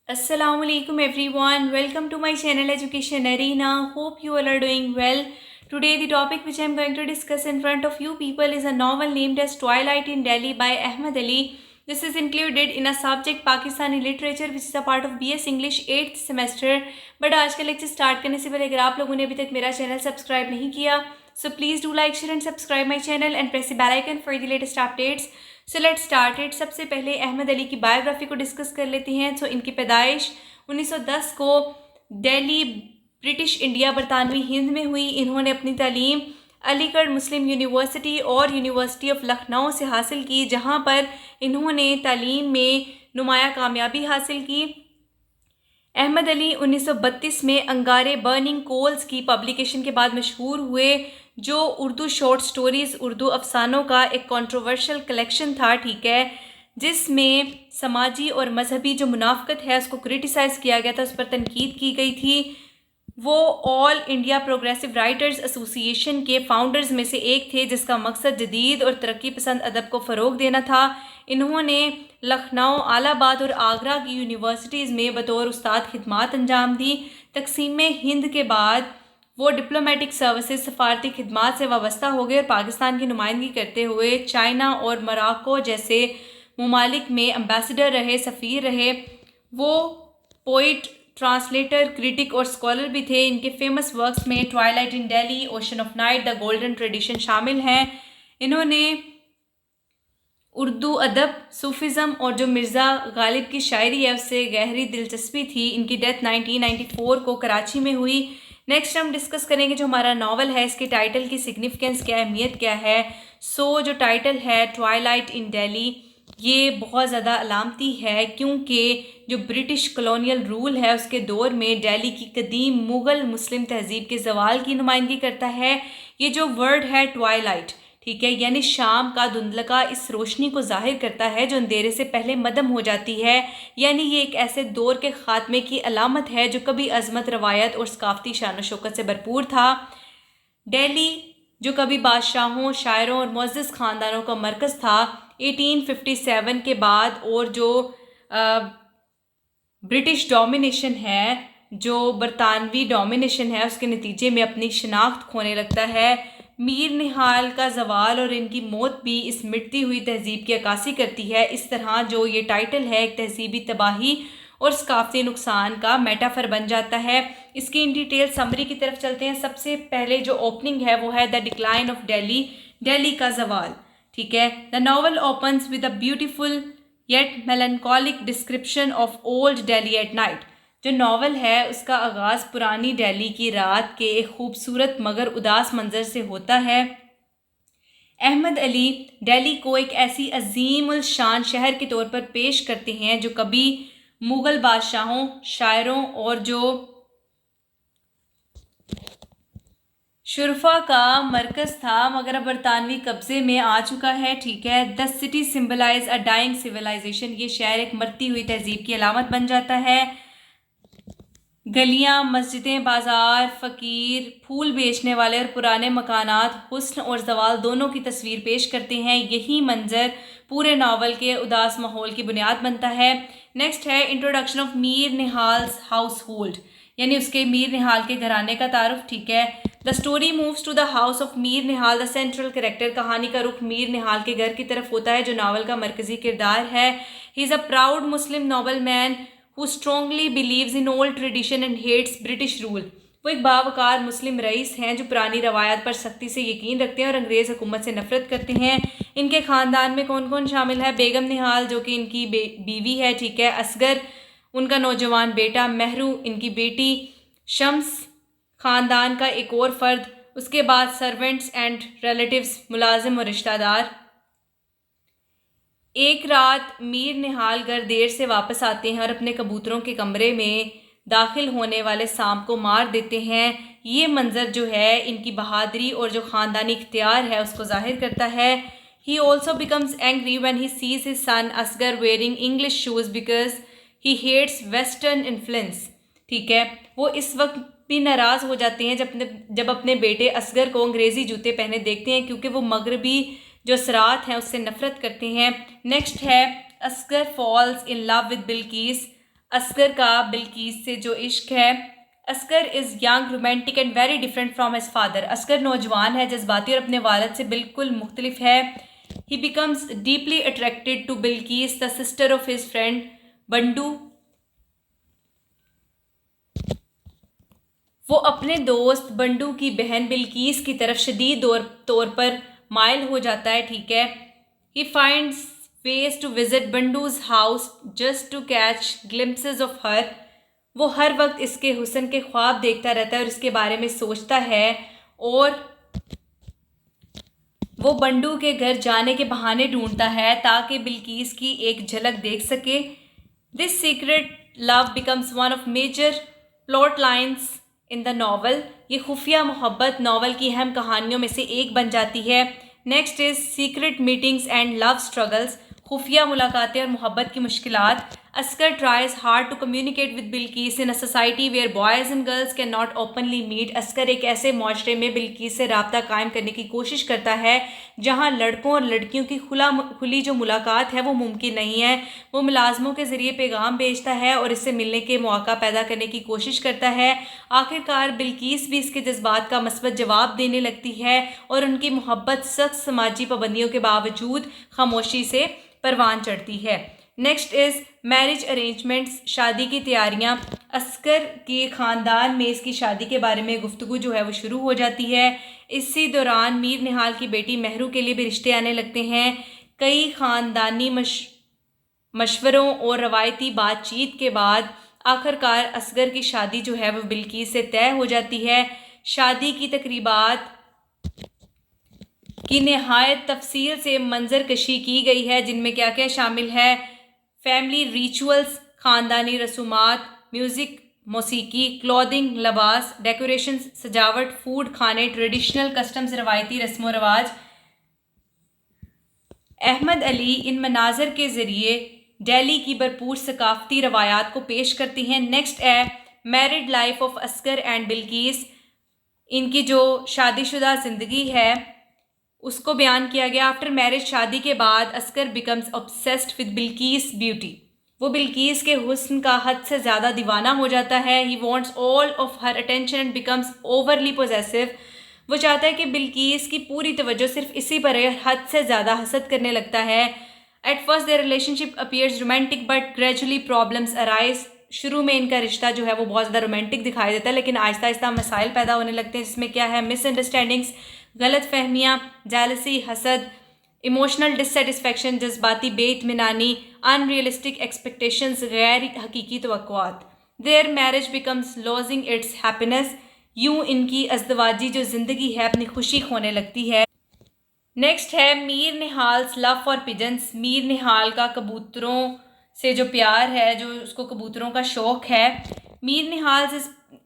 Assalamualaikum everyone. Welcome to my channel Education Arena. Hope you all are doing well. Today the topic which I am going to discuss in front of you people is a novel named as Twilight in Delhi by Ahmed Ali. This is included in a subject Pakistani literature which is a part of BS English 8th semester. But आज का lecture start करने से पहले अगर आप लोगों ने अभी तक मेरा चैनल सब्सक्राइब नहीं किया so please do like, share and subscribe my channel and press the bell icon for the latest updates. So let start it. सबसे पहले अहमद अली की बायोग्राफी को डिस्कस कर लेते हैं। सो इनकी पैदाइश 1910 को दिल्ली ब्रिटिश इंडिया बरतानवी हिंद में हुई। इन्होंने अपनी तालीम अलीगढ़ मुस्लिम यूनिवर्सिटी और यूनिवर्सिटी ऑफ लखनऊ से हासिल की, जहां पर इन्होंने तालीम में नुमाया कामयाबी हासिल की। अहमद अली 1932 में अंगारे बर्निंग कोल्स की पब्लिकेशन के बाद मशहूर हुए, जो उर्दू शॉर्ट स्टोरीज़ उर्दू अफसानों का एक कंट्रोवर्शियल कलेक्शन था, ठीक है, जिसमें समाजी और मजहबी जो मुनाफकत है उसको क्रिटिसाइज़ किया गया था, उस पर तनकीद की गई थी। वो all India progressive writers association के फाउंडर्स में से एक थे, जिसका मकसद जदीद और तरक्की पसंद अदब को फ़रोग देना था। इन्होंने लखनऊ, इलाहाबाद और आगरा की यूनिवर्सिटीज़ में बतौर उस्ताद खिदमात अंजाम दी। तकसीम हिंद के बाद वो डिप्लोमेटिक सर्विसेज सफारती खिदमात से वाबस्ता हो गए और पाकिस्तान की नुमाइंदगी करते हुए चाइना और मोरक्को जैसे ममालिक में एम्बेसडर रहे, सफ़ीर रहे। वो पोइट, ट्रांसलेटर, क्रिटिक और स्कॉलर भी थे। इनके फेमस वर्क्स में Twilight in Delhi, ocean of night, the golden tradition शामिल हैं। इन्होंने उर्दू अदब, सूफिज़म और जो मिर्ज़ा गालिब की शायरी है उससे गहरी दिलचस्पी थी। इनकी डेथ 1994 को कराची में हुई। नेक्स्ट हम डिस्कस करेंगे जो हमारा नावल है, इसके टाइटल की सिग्निफिकेंस क्या, अहमियत क्या है। जो टाइटल है ट्वाइलाइट इन दिल्ली, ये बहुत ज़्यादा अलामती है, क्योंकि जो ब्रिटिश कॉलोनियल रूल है उसके दौर में दिल्ली की कदीम मुग़ल मुस्लिम तहज़ीब के ज़वाल की नुमाइंदगी करता है। ये जो वर्ड है ट्वाइलाइट, ठीक है, यानी शाम का धुंधलका, इस रोशनी को जाहिर करता है जो अंधेरे से पहले मदम हो जाती है। यानी ये एक ऐसे दौर के ख़ात्मे की अलामत है जो कभी अज़मत, रवायत और सकाफ़ती शान शौकत से भरपूर था। दिल्ली जो कभी बादशाहों, शायरों और मुअज़्ज़ज़ ख़ानदानों का मरकज़ था, 1857 के बाद और जो ब्रिटिश डोमिनेशन है, जो बरतानवी डोमिनेशन है, उसके नतीजे में अपनी शनाख्त खोने लगता है। मीर निहाल का ज़वाल और इनकी मौत भी इस मिटती हुई तहज़ीब की अक्कासी करती है। इस तरह जो ये टाइटल है एक तहज़ीबी तबाही और सकाफ़ती नुकसान का मेटाफर बन जाता है। इसकी इन डिटेल समरी की तरफ चलते हैं। सबसे पहले जो ओपनिंग है वो है the decline of Delhi, Delhi का ज़वाल, ठीक है। The novel opens with a beautiful yet melancholic description of old Delhi at night. जो नावल है उसका आगाज़ पुरानी दिल्ली की रात के एक खूबसूरत मगर उदास मंजर से होता है। अहमद अली दिल्ली को एक ऐसी अजीम उल शान शहर के तौर पर पेश करते हैं जो कभी मुग़ल बादशाहों, शायरों और जो शुरफा का मरकज़ था, मगर अब बरतानवी कब्ज़े में आ चुका है, ठीक है। The city symbolise a dying civilisation, ये शहर एक मरती हुई तहज़ीब की अलामत बन जाता है। गलियां, मस्जिदें, बाज़ार, फ़कीर, फूल बेचने वाले और पुराने मकानात हुस्न और ज़वाल दोनों की तस्वीर पेश करते हैं। यही मंजर पूरे नावल के उदास माहौल की बुनियाद बनता है। नेक्स्ट है introduction of Mir Nihal's household, यानी उसके मीर निहाल के घराने का तारुफ, ठीक है। The story moves to the house of Mir Nihal, the central character, कहानी का रुख मीर निहाल के घर की तरफ होता है जो नावल का मरकजी किरदार है। He is a proud Muslim noble man who strongly believes in old tradition and hates British rule। वो एक बावकार मुस्लिम रईस हैं जो पुरानी रवायत पर सख्ती से यकीन रखते हैं और अंग्रेज़ हुकूमत से नफरत करते हैं। इनके ख़ानदान में कौन कौन शामिल है? बेगम निहाल जो कि इनकी बीवी है, ठीक है, असगर उनका नौजवान बेटा, महरू इनकी बेटी, शम्स ख़ानदान का एक और फ़र्द, उसके बाद सर्वेंट्स एंड रिलेटिव्स, मुलाजिम और रिश्तेदार। एक रात मीर निहाल घर देर से वापस आते हैं और अपने कबूतरों के कमरे में दाखिल होने वाले सांप को मार देते हैं। ये मंजर जो है इनकी बहादुरी और जो ख़ानदानी इख्तियार है उसको जाहिर करता है। He also becomes angry when he sees his son Asghar wearing English shoes because he hates western influence, ठीक है। वो इस वक्त भी नाराज़ हो जाते हैं जब अपने बेटे असगर को अंग्रेज़ी जूते पहने देखते हैं, क्योंकि वो मगरबी जो असरात हैं उससे नफ़रत करते हैं। नेक्स्ट है Asghar falls in love with Bilqis, Asghar का बिल्कीस से जो इश्क है। Asghar is young, romantic and very different from his father. Asghar नौजवान है, जज्बाती और अपने वालिद से बिल्कुल मुख्तलिफ है। He becomes deeply attracted to Bilqis the sister of his friend Bundu. वो अपने दोस्त बंडू की बहन बिल्कीस की तरफ शदीद तौर पर माइल हो जाता है, ठीक है। He finds ways to visit Bundu's house just to catch glimpses of her. वो हर वक्त इसके हुस्न के ख्वाब देखता रहता है और इसके बारे में सोचता है, और वो बंडू के घर जाने के बहाने ढूंढता है ताकि बिल्कीस की एक झलक देख सके। This secret love becomes one of major plot lines in the novel. ये खुफिया मोहब्बत नावल की अहम कहानियों में से एक बन जाती है। Next is secret meetings and love struggles. खुफिया मुलाकातें और मोहब्बत की मुश्किलात। Asghar tries hard to communicate with Bilqis in a society where boys and girls can not openly meet. Asghar एक ऐसे माशरे में बिल्कीस से रब्ता कायम करने की कोशिश करता है जहाँ लड़कों और लड़कियों की खुली जो मुलाकात है वो मुमकिन नहीं है। वो मुलाजमों के ज़रिए पैगाम भेजता है और इससे मिलने के मौका पैदा करने की कोशिश करता है। आखिरकार बिल्कीस भी इसके जज्बात का मस्बत जवाब देने लगती है और उनकी मोहब्बत सख्त समाजी पाबंदियों के बावजूद खामोशी से परवान चढ़ती है। नेक्स्ट इज़ मैरिज अरेंजमेंट्स, शादी की तैयारियां। असगर के ख़ानदान में इसकी शादी के बारे में गुफ्तगू जो है वो शुरू हो जाती है। इसी दौरान मीर निहाल की बेटी महरू के लिए भी रिश्ते आने लगते हैं। कई ख़ानदानी मशवरों और रवायती बातचीत के बाद आखिरकार असगर की शादी जो है वो बिल्कीस से तय हो जाती है। शादी की तकरीबात की नहायत तफसील से मंजर कशी की गई है, जिनमें क्या क्या शामिल है। फैमिली रिचुअल्स, ख़ानदानी रसूमात, म्यूज़िक, मौसीकी, क्लॉथिंग, लिबास, डेकोरेशन, सजावट, फूड, खाने, ट्रेडिशनल कस्टम्स, रवायती रस्म व रवाज। अहमद अली इन मनाजर के ज़रिए दिल्ली की भरपूर सकाफ़ती रवायात को पेश करती हैं। नेक्स्ट है married life of Asghar and Bilqis. इनकी जो शादीशुदा ज़िंदगी है उसको बयान किया गया। आफ्टर मैरिज, शादी के बाद Asghar becomes obsessed with Bilqis beauty. वो बिल्कीस के हुस्न का हद से ज़्यादा दीवाना हो जाता है। He wants all of her attention and becomes overly possessive. वो चाहता है कि बिल्कीस की पूरी तवज्जो सिर्फ इसी पर है, हद से ज़्यादा हसद करने लगता है। At first their relationship appears romantic but gradually problems arise. शुरू में इनका रिश्ता जो है वो बहुत ज़्यादा रोमांटिक दिखाई देता है, लेकिन आहिस्ता आहिस्ता मसाइल पैदा होने लगते हैं, जिसमें क्या है मिसअंडरस्टैंडिंग्स, गलत फहमियाँ, जेलसी, हसद, इमोशनल डिससेटिस्फेक्शन, जज्बाती बेइत्मीनानी, अनरियलिस्टिक एक्सपेक्टेशंस, गैर हकीकी तवक्कुआत। Their marriage becomes losing its happiness. यूं इनकी अज़दवाजी जो ज़िंदगी है अपनी खुशी खोने लगती है। नेक्स्ट है Mir Nihal's love for pigeons. Mir Nihal का कबूतरों से जो प्यार है, जो उसको कबूतरों का शौक़ है। Mir Nihal's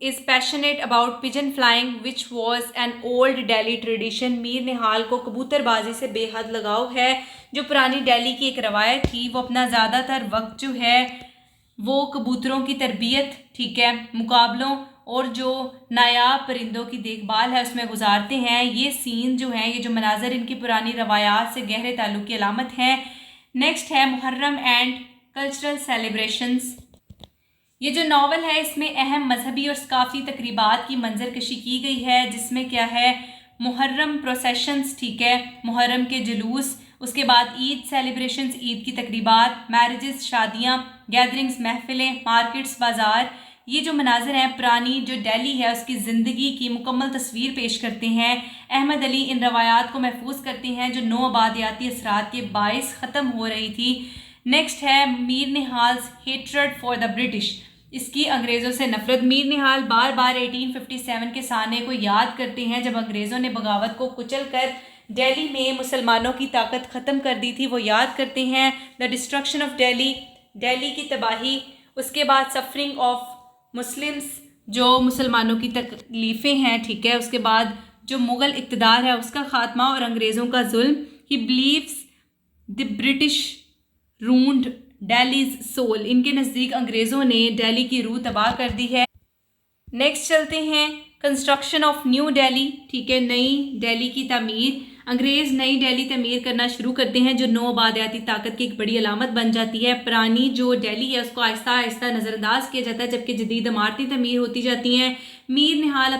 is passionate about pigeon flying which was an old Delhi tradition. Mir Nihal को कबूतरबाजी से बेहद लगाव है, जो पुरानी दिल्ली की एक रवायत थी। वो अपना ज़्यादातर वक्त जो है वो कबूतरों की तरबियत, ठीक है, मुकाबलों और जो नायाब परिंदों की देखभाल है उसमें गुजारते हैं। ये सीन जो हैं, ये जो मनाजर इनकी पुरानी रवायात से गहरे ताल्लुक़ की अलामत हैं। नेक्स्ट है मुहर्रम एंड कल्चरल सेलिब्रेशंस। ये जो नावल है इसमें अहम मजहबी और सकाफ़ी तकरीबात की मंजरकशी की गई है, जिसमें क्या है मुहर्रम प्रोसेशंस, ठीक है, मुहर्रम के जुलूस, उसके बाद ईद सेलिब्रेशंस, ईद की तकरीबात, मैरिजेस, शादियाँ, गैदरिंग्स, महफिलें, मार्केट्स, बाज़ार। ये जो मनाजर हैं पुरानी जो दिल्ली है उसकी ज़िंदगी की मुकम्मल तस्वीर पेश करते हैं। अहमद अली इन रवायात को महफूज करते हैं जो नौ आबादियाती असरात के बाइस ख़त्म हो रही थी। नेक्स्ट है Mir Nihal's hatred for the British. इसकी अंग्रेज़ों से नफरत। मीर निहाल बार बार 1857 के साने को याद करते हैं जब अंग्रेज़ों ने बगावत को कुचल कर दिल्ली में मुसलमानों की ताकत ख़त्म कर दी थी। वो याद करते हैं the destruction of Delhi, Delhi की तबाही, उसके बाद सफरिंग ऑफ मुस्लिम्स, जो मुसलमानों की तकलीफ़ें हैं, ठीक है, उसके बाद जो मुग़ल इक़्तिदार है उसका ख़ात्मा और अंग्रेज़ों का जुल्म। He believes the British ruined Delhi's soul. इनके नज़दीक अंग्रेज़ों ने दिल्ली की रूह तबाह कर दी है। नेक्स्ट चलते हैं कंस्ट्रक्शन ऑफ न्यू दिल्ली, ठीक है, नई दिल्ली की तामीर। अंग्रेज़ नई दिल्ली तमीर करना शुरू करते हैं जो नौ आबादियाती ताकत की एक बड़ी अलामत बन जाती है। पुरानी जो दिल्ली है उसको आहिस्ता आहिस्ता नज़रअंदाज किया जाता है जबकि जदीद इमारती तमीर होती जाती हैं। मीर निहाल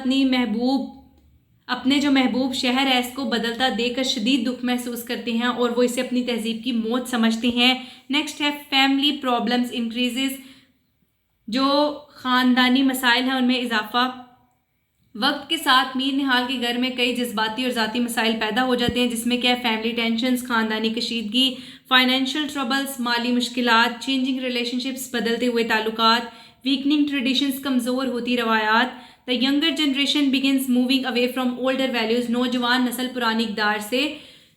अपने जो महबूब शहर है इसको बदलता देखकर शदीद दुख महसूस करते हैं और वो इसे अपनी तहजीब की मौत समझते हैं। नेक्स्ट है फैमिली प्रॉब्लम्स इंक्रीजेस, जो ख़ानदानी मसाइल हैं उनमें इजाफा। वक्त के साथ मीर निहाल के घर में कई जज्बाती और ज़ाती मसाइल पैदा हो जाते हैं जिसमें क्या है फैमिली टेंशन्स, ख़ानदानी कशीदगी, फाइनेंशियल ट्रबल्स, माली मुश्किलात, चेंजिंग रिलेशनशिप्स, बदलते हुए ताल्लुकात, वीकनिंग ट्रेडिशंस, कमज़ोर होती रवायात। The younger generation begins moving away from older values, नौजवान नस्ल पुरानी इक़दार से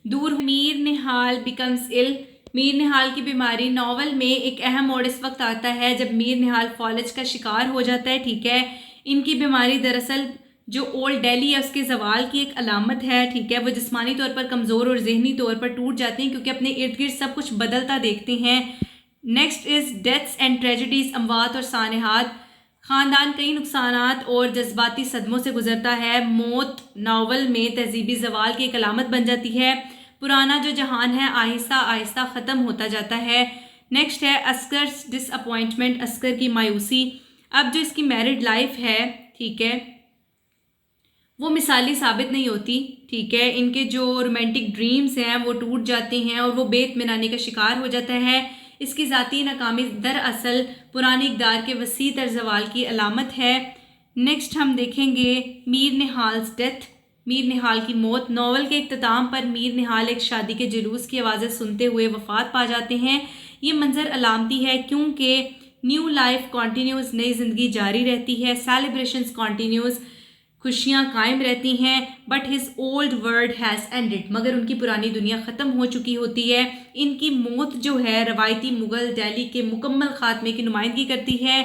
दूर। मीर निहाल बिकम्स इल, मीर निहाल की बीमारी। नॉवल में एक अहम मोड़ इस वक्त आता है जब मीर निहाल फॉलज का शिकार हो जाता है। ठीक है, इनकी बीमारी दरअसल जो ओल्ड दिल्ली है उसके जवाल की एक अलामत है। ठीक है, वो जिस्मानी तौर पर कमज़ोर और जहनी तौर पर टूट जाते हैं क्योंकि अपने इर्द गिर्द सब कुछ बदलता देखते हैं। Next is deaths and tragedies, अमवात और सानहात। ख़ानदान कई नुकसानात और जज्बाती सदमों से गुजरता है। मौत नावल में तहजीबी जवाल की एक अलामत बन जाती है। पुराना जो जहान है आहिस्ता आहिस्ता ख़त्म होता जाता है। नेक्स्ट है अस्कर्स डिसअपॉइंटमेंट, अस्कर की मायूसी। अब जो इसकी मैरिड लाइफ है, ठीक है, वो मिसाली साबित नहीं होती। ठीक है, इनके जो रोमांटिक ड्रीम्स हैं वो टूट जाते हैं और वो बेइत्मीनानी का शिकार हो जाता है। इसकी ज़ाती नाकामी दरअसल पुरानी इक़दार के वसी तर ज़वाल की अलामत है। नेक्स्ट हम देखेंगे मीर निहाल्स डेथ, मीर निहाल की मौत। नावल के इख्तिताम पर मीर निहाल एक शादी के जुलूस की आवाज़ें सुनते हुए वफ़ात पा जाते हैं। ये मंजर अलामती है क्योंकि न्यू लाइफ कॉन्टीन्यूज़, नई ज़िंदगी जारी रहती है, सेलिब्रेशंस कॉन्टीन्यूज़, खुशियाँ कायम रहती हैं। But his old world has ended, मगर उनकी पुरानी दुनिया ख़त्म हो चुकी होती है। इनकी मौत जो है रवायती मुग़ल दिल्ली के मुकम्मल ख़ात्मे की नुमाइंदगी करती है।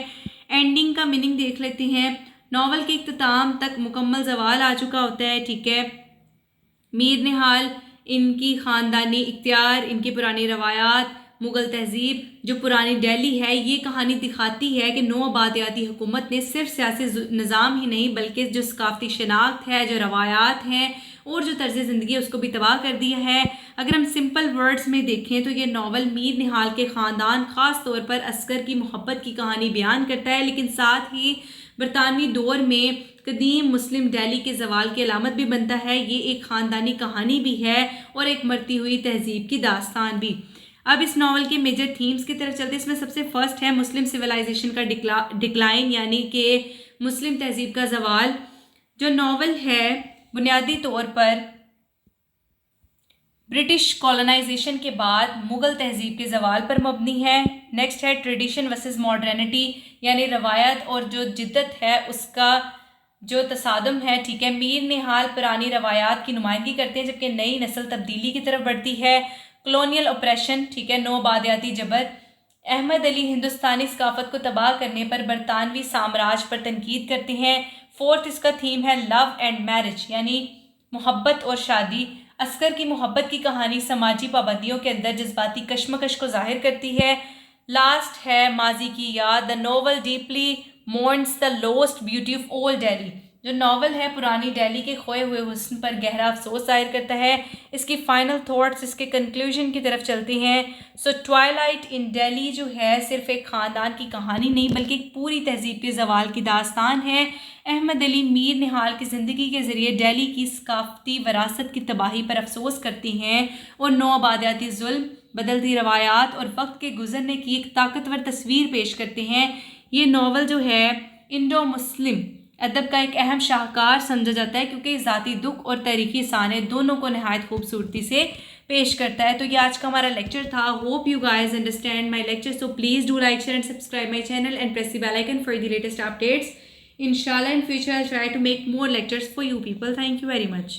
एंडिंग का मीनिंग देख लेते हैं। नावल के इख्तिताम तक मुकम्मल ज़वाल आ चुका होता है। ठीक है, मीर निहाल, इनकी ख़ानदानी इख्तियार, इनकी पुरानी रवायात, मुग़ल तहजीब, जो पुरानी दिल्ली है, ये कहानी दिखाती है कि नौ आबादियाती हुकूमत ने सिर्फ सियासी निज़ाम ही नहीं बल्कि जो सकाफ़ती शनाख्त है, जो रवायात हैं और जो तर्ज़ ज़िंदगी है उसको भी तबाह कर दिया है। अगर हम सिंपल वर्ड्स में देखें तो ये नावल मीर निहाल के ख़ानदान, ख़ास तौर पर अस्कर की मोहब्बत की कहानी बयान करता है, लेकिन साथ ही बरतानवी दौर में कदीम मुस्लिम दिल्ली के जवाल की अलामत भी बनता है। ये एक ख़ानदानी कहानी भी है और एक मरती हुई तहजीब की दास्तान भी। अब इस नावल के मेजर थीम्स की तरफ चलते हैं। इसमें सबसे फर्स्ट है मुस्लिम सिविलाइजेशन का डिक्लाइन, यानी कि मुस्लिम तहजीब का जवाल। जो नावल है बुनियादी तौर पर ब्रिटिश कॉलोनाइजेशन के बाद मुग़ल तहजीब के जवाल पर मबनी है। नेक्स्ट है ट्रेडिशन वर्सेस मॉडर्निटी, यानी रवायत और जो जिद्दत है उसका जो तसादम है। ठीक है, मीर निहाल पुरानी रवायात की नुमाइंदगी करते हैं जबकि नई नस्ल तब्दीली की तरफ बढ़ती है। कॉलोनियल ऑपरेशन, ठीक है, नौ आबादियाती जबर। अहमद अली हिंदुस्तानी सकाफत को तबाह करने पर बरतानवी साम्राज्य पर तनकीद करते हैं। फोर्थ इसका थीम है लव एंड मैरिज, यानी मोहब्बत और शादी। अस्कर की मोहब्बत की कहानी समाजी पाबंदियों के अंदर जज्बाती कश्मकश को जाहिर करती है। लास्ट है माजी की याद। The novel deeply mourns the lost beauty of old Delhi. जो नावल है पुरानी दिल्ली के खोए हुए हुस्न पर गहरा अफसोस जाहिर करता है। इसकी फाइनल थॉट्स, इसके कंक्लूजन की तरफ चलते हैं। सो ट्वाइलाइट इन दिल्ली जो है सिर्फ एक ख़ानदान की कहानी नहीं बल्कि एक पूरी तहजीब के जवाल की दास्तान है। अहमद अली मीर निहाल की ज़िंदगी के ज़रिए दिल्ली की सकाफ़ती विरासत की तबाही पर अफसोस करती हैं और नौ आबादियाती जुल्म, बदलती रवायात और वक्त के गुजरने की एक ताकतवर तस्वीर पेश करते हैं। ये नावल जो है इंडो मुस्लिम अदब का एक अहम शाहकार समझा जाता है क्योंकि ज़ाती दुख और तारीख़ी साने दोनों को नहायत खूबसूरती से पेश करता है। तो ये आज का हमारा लेक्चर था। Hope you guys understand my lecture, so please do like, share and subscribe my channel and press the bell icon for the latest updates. Inshallah in future I'll try to make more lectures for you people. Thank you very much.